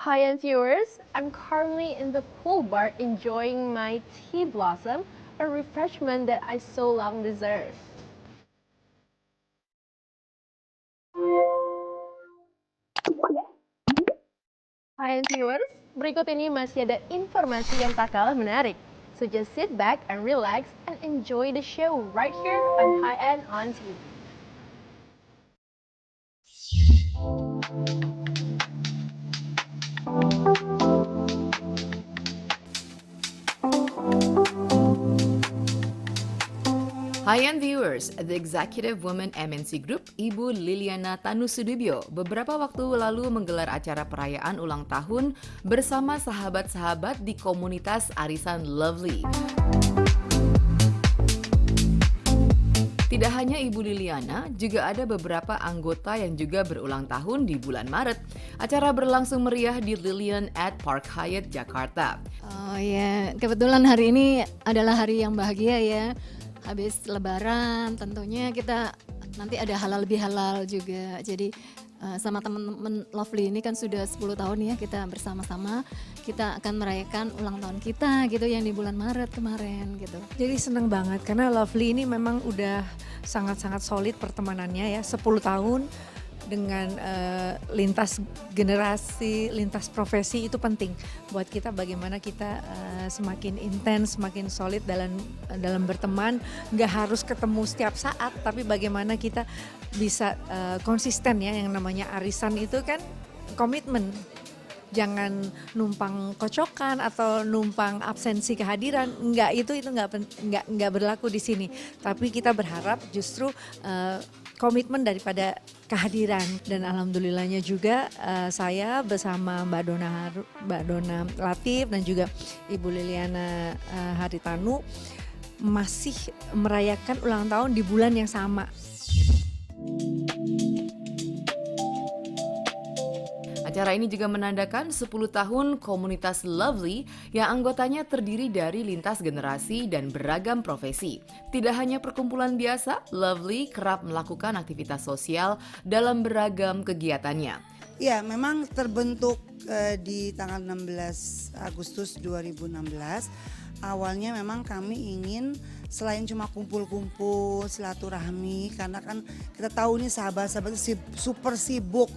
Hi and viewers, I'm currently in the pool bar enjoying my tea blossom, a refreshment that I so long deserve. Hi and viewers, berikut ini masih ada informasi yang tak kalah menarik. So just sit back and relax and enjoy the show right here on High End on TV. High-end viewers, the Executive Woman MNC Group, Ibu Liliana Tanusudibyo, beberapa waktu lalu menggelar acara perayaan ulang tahun bersama sahabat-sahabat di komunitas Arisan Lovely. Tidak hanya Ibu Liliana, juga ada beberapa anggota yang juga berulang tahun di bulan Maret. Acara berlangsung meriah di Lilian at Park Hyatt, Jakarta. Oh ya, kebetulan hari ini adalah hari yang bahagia ya. Habis Lebaran, tentunya kita nanti ada halal lebih halal juga. Jadi sama teman-teman Lovely ini kan sudah 10 tahun ya kita bersama-sama. Kita akan merayakan ulang tahun kita gitu yang di bulan Maret kemarin gitu. Jadi seneng banget karena Lovely ini memang udah sangat-sangat solid pertemanannya ya, 10 tahun dengan lintas generasi, lintas profesi itu penting buat kita bagaimana kita semakin intens, semakin solid dalam berteman, nggak harus ketemu setiap saat, tapi bagaimana kita bisa konsisten ya, yang namanya arisan itu kan komitmen. Jangan numpang kocokan atau numpang absensi kehadiran, itu nggak berlaku di sini. Tapi kita berharap justru komitmen daripada kehadiran, dan alhamdulillahnya juga saya bersama Mbak Dona Latif dan juga Ibu Liliana Haritanu masih merayakan ulang tahun di bulan yang sama. Acara ini juga menandakan 10 tahun komunitas Lovely yang anggotanya terdiri dari lintas generasi dan beragam profesi. Tidak hanya perkumpulan biasa, Lovely kerap melakukan aktivitas sosial dalam beragam kegiatannya. Ya, memang terbentuk di tanggal 16 Agustus 2016. Awalnya memang kami ingin selain cuma kumpul-kumpul silaturahmi, karena kan kita tahu nih sahabat-sahabat super sibuk.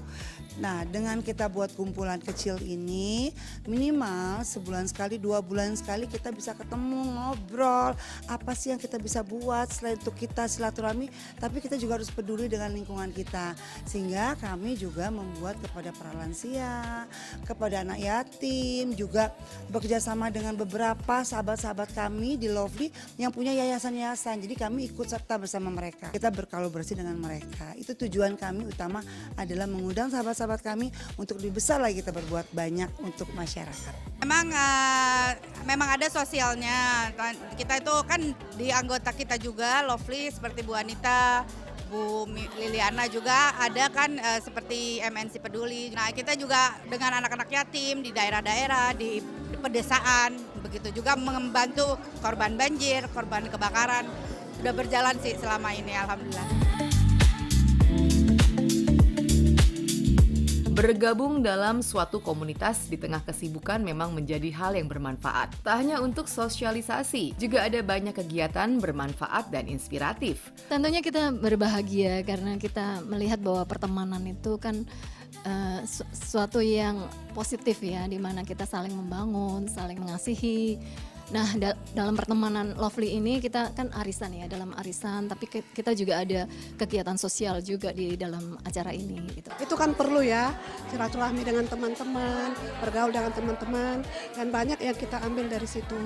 Nah, dengan kita buat kumpulan kecil ini, minimal sebulan sekali, 2 bulan sekali kita bisa ketemu, ngobrol, apa sih yang kita bisa buat selain untuk kita silaturahmi, tapi kita juga harus peduli dengan lingkungan kita. Sehingga kami juga membuat kepada para lansia, kepada anak yatim, juga bekerja sama dengan beberapa sahabat-sahabat kami di Lovely yang punya yayasan-yayasan. Jadi kami ikut serta bersama mereka. Kita berkolaborasi dengan mereka. Itu tujuan kami utama adalah mengundang sahabat-sahabat kami untuk lebih besar lagi kita berbuat banyak untuk masyarakat. Memang ada sosialnya. Kita itu kan di anggota kita juga Lovely seperti Bu Anita, Bu Liliana juga ada kan seperti MNC Peduli. Nah, kita juga dengan anak-anak yatim di daerah-daerah, di pedesaan, begitu juga membantu korban banjir, korban kebakaran. Udah berjalan sih selama ini, alhamdulillah. Bergabung dalam suatu komunitas di tengah kesibukan memang menjadi hal yang bermanfaat. Tak hanya untuk sosialisasi, juga ada banyak kegiatan bermanfaat dan inspiratif. Tentunya kita berbahagia karena kita melihat bahwa pertemanan itu kan sesuatu yang positif ya, di mana kita saling membangun, saling mengasihi. Nah, dalam pertemanan Lovely ini kita kan arisan ya, dalam arisan, tapi kita juga ada kegiatan sosial juga di dalam acara ini gitu. Itu kan perlu ya, silaturahmi dengan teman-teman, bergaul dengan teman-teman, dan banyak yang kita ambil dari situ,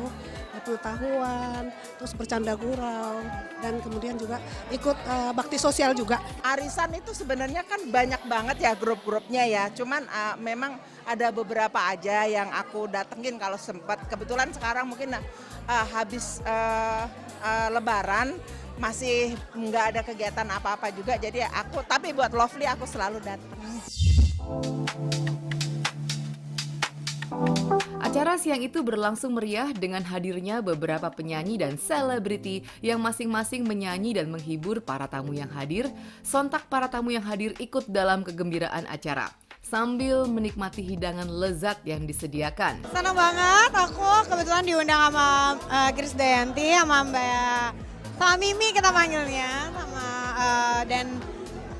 pengetahuan, terus bercanda gurau, dan kemudian juga ikut bakti sosial juga. Arisan itu sebenarnya kan banyak banget ya grup-grupnya ya, cuman memang ada beberapa aja yang aku datengin kalau sempat. Kebetulan sekarang mungkin habis Lebaran masih nggak ada kegiatan apa-apa juga, jadi tapi buat Lovely aku selalu datang. Acara siang itu berlangsung meriah dengan hadirnya beberapa penyanyi dan selebriti yang masing-masing menyanyi dan menghibur para tamu yang hadir. Sontak para tamu yang hadir ikut dalam kegembiraan acara. sambil menikmati hidangan lezat yang disediakan. Senang banget, aku kebetulan diundang sama Krisdayanti, sama sama Mimi kita panggilnya, dan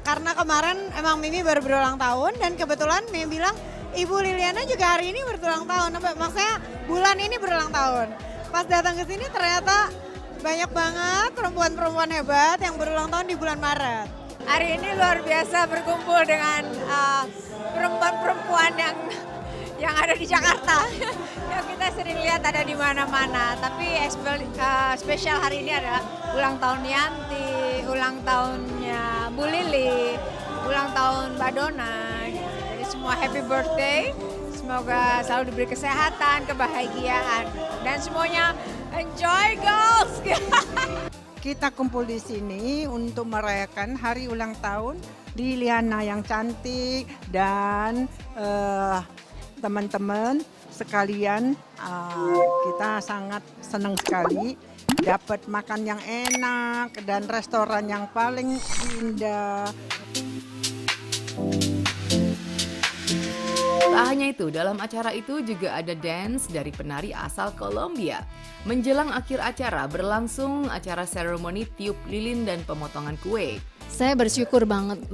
karena kemarin emang Mimi baru berulang tahun dan kebetulan Mimi bilang Ibu Liliana juga hari ini berulang tahun, maksudnya bulan ini berulang tahun. Pas datang ke sini ternyata banyak banget perempuan-perempuan hebat yang berulang tahun di bulan Maret. Hari ini luar biasa berkumpul dengan perempuan-perempuan yang ada di Jakarta. Yang kita sering lihat ada di mana-mana. Tapi spesial hari ini adalah ulang tahun Yanti, ulang tahunnya Bu Lili, ulang tahun Mbak Dona. Jadi semua happy birthday. Semoga selalu diberi kesehatan, kebahagiaan, dan semuanya enjoy girls. Kita kumpul di sini untuk merayakan hari ulang tahun Liliana yang cantik dan teman-teman sekalian, kita sangat senang sekali dapat makan yang enak dan restoran yang paling indah. Tak hanya itu, dalam acara itu juga ada dance dari penari asal Kolombia. Menjelang akhir acara, berlangsung acara seremoni tiup lilin dan pemotongan kue. Saya bersyukur banget,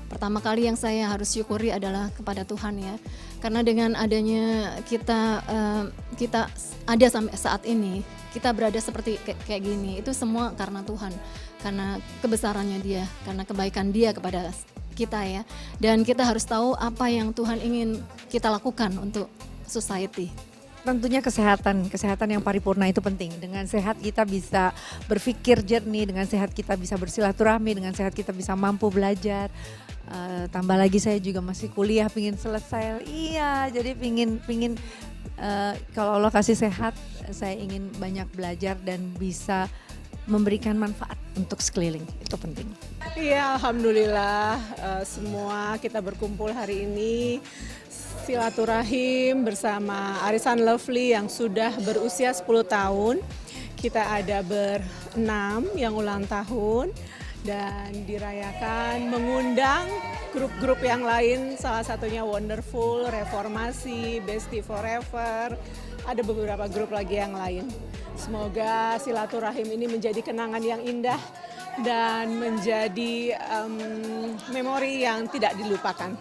Pertama kali yang saya harus syukuri adalah kepada Tuhan ya. Karena dengan adanya kita ada sampai saat ini, kita berada seperti kayak gini, itu semua karena Tuhan. Karena kebesarannya Dia, karena kebaikan Dia kepada kita ya. Dan kita harus tahu apa yang Tuhan ingin kita lakukan untuk society. Tentunya kesehatan yang paripurna itu penting. Dengan sehat kita bisa berpikir jernih, dengan sehat kita bisa bersilaturahmi, dengan sehat kita bisa mampu belajar. Tambah lagi saya juga masih kuliah, pingin selesai. Iya, jadi pingin kalau Allah kasih sehat, saya ingin banyak belajar dan bisa memberikan manfaat untuk sekeliling, itu penting. Iya, alhamdulillah semua kita berkumpul hari ini silaturahim bersama Arisan Lovely yang sudah berusia 10 tahun. Kita ada berenam yang ulang tahun dan dirayakan mengundang grup-grup yang lain, salah satunya Wonderful, Reformasi, Bestie Forever, ada beberapa grup lagi yang lain. Semoga silaturahim ini menjadi kenangan yang indah dan menjadi memori yang tidak dilupakan.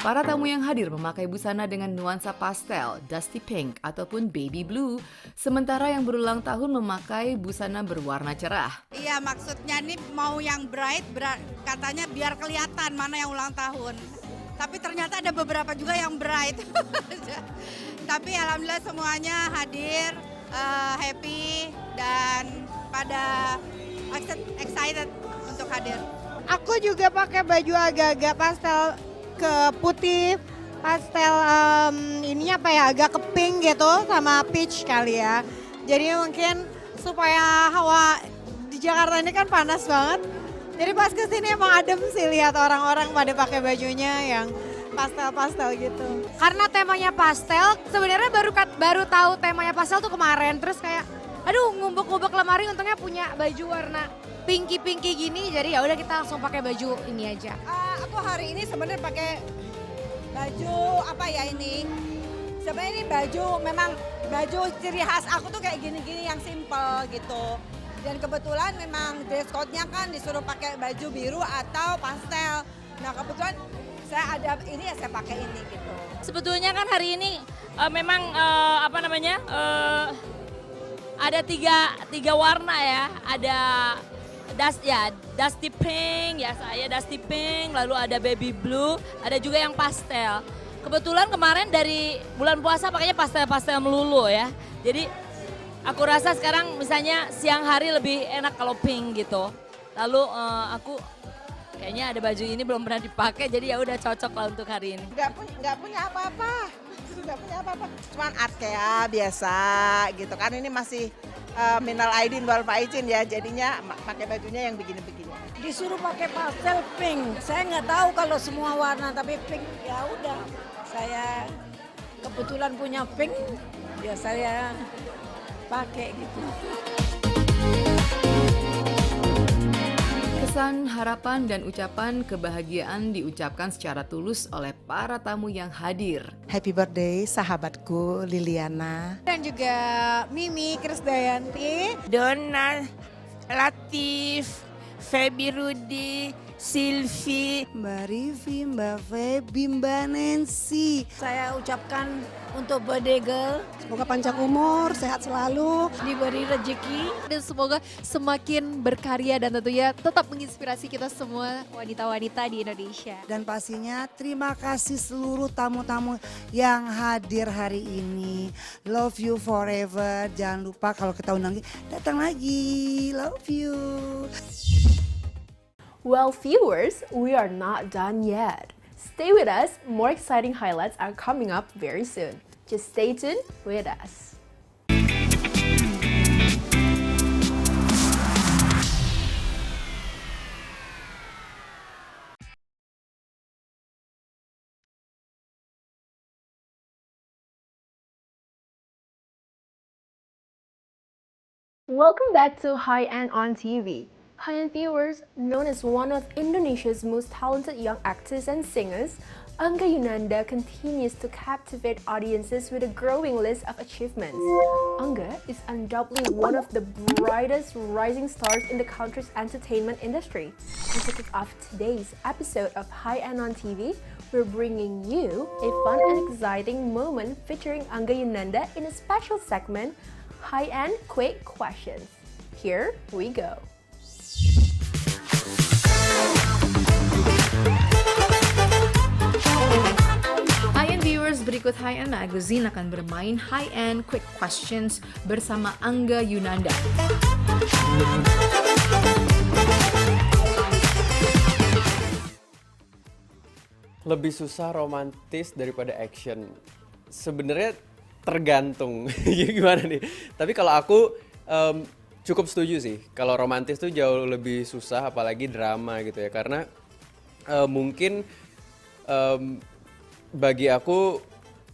Para tamu yang hadir memakai busana dengan nuansa pastel, dusty pink ataupun baby blue, sementara yang berulang tahun memakai busana berwarna cerah. Iya, maksudnya nih mau yang bright, katanya biar kelihatan mana yang ulang tahun. Tapi ternyata ada beberapa juga yang bright. Tapi alhamdulillah semuanya hadir, happy dan pada excited untuk hadir. Aku juga pakai baju agak-agak pastel ke putih, pastel ininya apa ya, agak ke pink gitu sama peach kali ya. Jadi mungkin supaya hawa di Jakarta ini kan panas banget. Jadi pas kesini emang adem sih lihat orang-orang pada pakai bajunya yang pastel-pastel gitu. Karena temanya pastel, sebenarnya baru tahu temanya pastel tuh kemarin. Terus kayak, aduh ngumbek-ngumbek lemari, untungnya punya baju warna pinky-pinky gini. Jadi ya udah kita langsung pakai baju ini aja. Aku hari ini sebenarnya pakai baju apa ya ini? Sebenarnya ini baju memang baju ciri khas aku tuh kayak gini-gini yang simple gitu. Dan kebetulan memang dress code-nya kan disuruh pakai baju biru atau pastel. Nah kebetulan saya ada ini ya saya pakai ini gitu. Sebetulnya kan hari ini memang ada tiga warna ya. Ada dusty pink, ya saya dusty pink, lalu ada baby blue, ada juga yang pastel. Kebetulan kemarin dari bulan puasa pakainya pastel-pastel melulu ya. Jadi aku rasa sekarang misalnya siang hari lebih enak kalau pink gitu. Lalu aku kayaknya ada baju ini belum pernah dipakai, jadi ya udah cocok lah untuk hari ini. Nggak punya apa-apa, cuman arkea biasa gitu kan. Ini masih minal aidin wal faizin ya, jadinya pakai bajunya yang begini-begini. Disuruh pakai pastel pink, saya nggak tahu kalau semua warna tapi pink ya udah. Saya kebetulan punya pink, ya saya pakai gitu. Pesan, harapan, dan ucapan kebahagiaan diucapkan secara tulus oleh para tamu yang hadir. Happy birthday sahabatku Liliana. Dan juga Mimi Krisdayanti. Donna, Latif, Feby Rudi, Silvi, Mbak Rivi, Mbak Feby, Mbak Nancy. Saya ucapkan untuk birthday girl, Semoga panjang umur, sehat selalu. diberi rezeki. Dan semoga semakin berkarya dan tentunya tetap menginspirasi kita semua wanita-wanita di Indonesia. Dan pastinya terima kasih seluruh tamu-tamu yang hadir hari ini. Love you forever. Jangan lupa kalau kita undang datang lagi. Love you. Well, viewers, we are not done yet. Stay with us, more exciting highlights are coming up very soon. Just stay tuned with us. Welcome back to High End on TV. High End viewers, known as one of Indonesia's most talented young actors and singers, Angga Yunanda continues to captivate audiences with a growing list of achievements. Angga is undoubtedly one of the brightest rising stars in the country's entertainment industry. And to kick off today's episode of High End on TV, we're bringing you a fun and exciting moment featuring Angga Yunanda in a special segment, High End Quick Questions. Here we go. High-end viewers, berikut High-end Magazine akan bermain High-end Quick Questions bersama Angga Yunanda. Lebih susah romantis daripada action. Sebenarnya tergantung gimana nih. Tapi kalau aku cukup setuju sih. Kalau romantis tuh jauh lebih susah, apalagi drama gitu ya. Karena mungkin bagi aku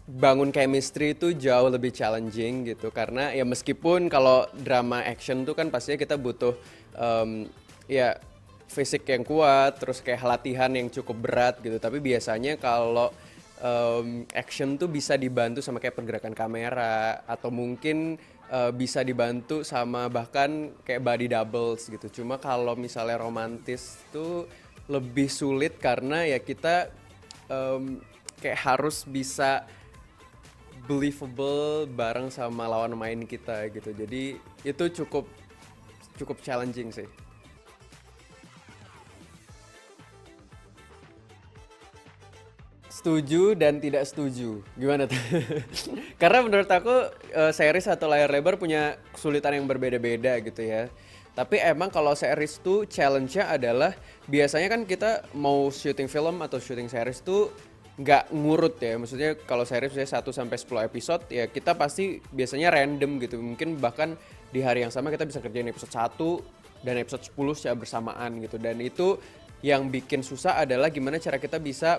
bangun chemistry itu jauh lebih challenging gitu. Karena ya meskipun kalau drama action tuh kan pastinya kita butuh ya fisik yang kuat, terus kayak latihan yang cukup berat gitu. Tapi biasanya kalau action tuh bisa dibantu sama kayak pergerakan kamera atau mungkin bisa dibantu sama bahkan kayak body doubles gitu. Cuma kalau misalnya romantis tuh lebih sulit karena ya kita kayak harus bisa believable bareng sama lawan main kita gitu. Jadi itu cukup challenging sih. Setuju dan tidak setuju. Gimana tuh? Karena menurut aku series atau layar lebar punya kesulitan yang berbeda-beda gitu ya. Tapi emang kalau series tuh challenge-nya adalah biasanya kan kita mau syuting film atau syuting series tuh nggak ngurut ya. Maksudnya kalau series misalnya 1 sampai 10 episode ya kita pasti biasanya random gitu. Mungkin bahkan di hari yang sama kita bisa kerjain episode 1 dan episode 10 secara bersamaan gitu. Dan itu yang bikin susah adalah gimana cara kita bisa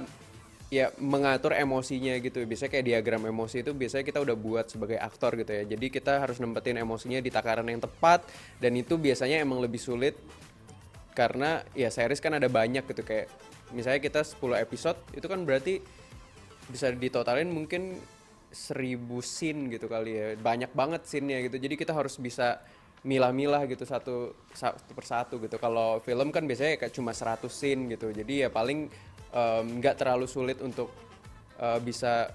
ya mengatur emosinya gitu. Biasanya kayak diagram emosi itu biasanya kita udah buat sebagai aktor gitu ya. Jadi kita harus nempetin emosinya di takaran yang tepat dan itu biasanya emang lebih sulit karena ya series kan ada banyak gitu, kayak misalnya kita 10 episode itu kan berarti bisa ditotalin mungkin 1000 scene gitu kali ya. Banyak banget scene-nya gitu. Jadi kita harus bisa milah-milah gitu satu persatu gitu. Kalau film kan biasanya kayak cuma 100 scene gitu. Jadi ya paling nggak terlalu sulit untuk bisa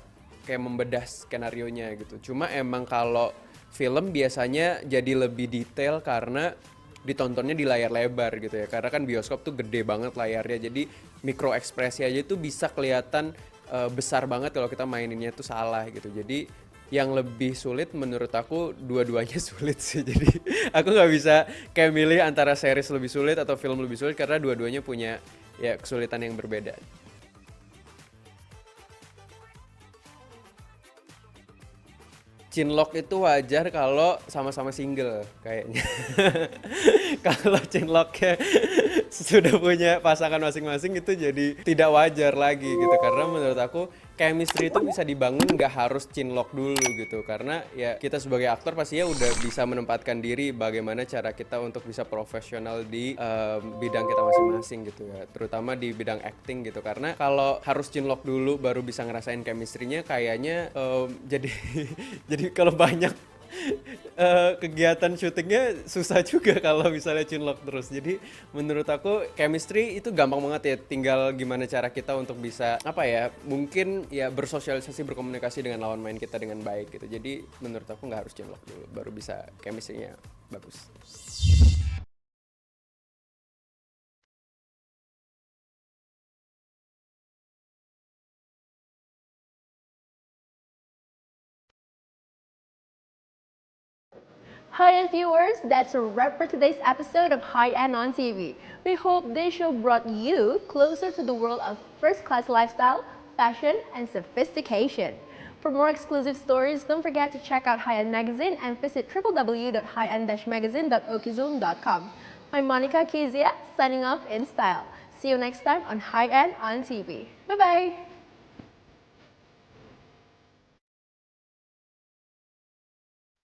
kayak membedah skenarionya gitu. Cuma emang kalau film biasanya jadi lebih detail karena ditontonnya di layar lebar gitu ya. Karena kan bioskop tuh gede banget layarnya. Jadi mikro ekspresi aja tuh bisa kelihatan besar banget kalau kita maininnya tuh salah gitu. Jadi yang lebih sulit menurut aku dua-duanya sulit sih. Jadi aku nggak bisa kayak milih antara series lebih sulit atau film lebih sulit karena dua-duanya punya ya kesulitan yang berbeda. Chinlock itu wajar kalau sama-sama single kayaknya. Kalau chinlocknya sudah punya pasangan masing-masing itu jadi tidak wajar lagi gitu, karena menurut aku chemistry itu bisa dibangun nggak harus cinlok dulu gitu, karena ya kita sebagai aktor pastinya udah bisa menempatkan diri bagaimana cara kita untuk bisa profesional di bidang kita masing-masing gitu ya, terutama di bidang acting gitu, karena kalau harus cinlok dulu baru bisa ngerasain chemistry-nya kayaknya jadi jadi kalau banyak kegiatan syutingnya susah juga kalau misalnya cinlok terus. Jadi menurut aku chemistry itu gampang banget ya, tinggal gimana cara kita untuk bisa apa ya, mungkin ya bersosialisasi, berkomunikasi dengan lawan main kita dengan baik gitu. Jadi menurut aku nggak harus cinlok dulu baru bisa chemistry-nya bagus. Hi and viewers, that's a wrap for today's episode of High End on TV. We hope this show brought you closer to the world of first-class lifestyle, fashion, and sophistication. For more exclusive stories, don't forget to check out High End Magazine and visit www.highendmagazine.okizone.com. I'm Monica Kezia, signing off in style. See you next time on High End on TV. Bye-bye!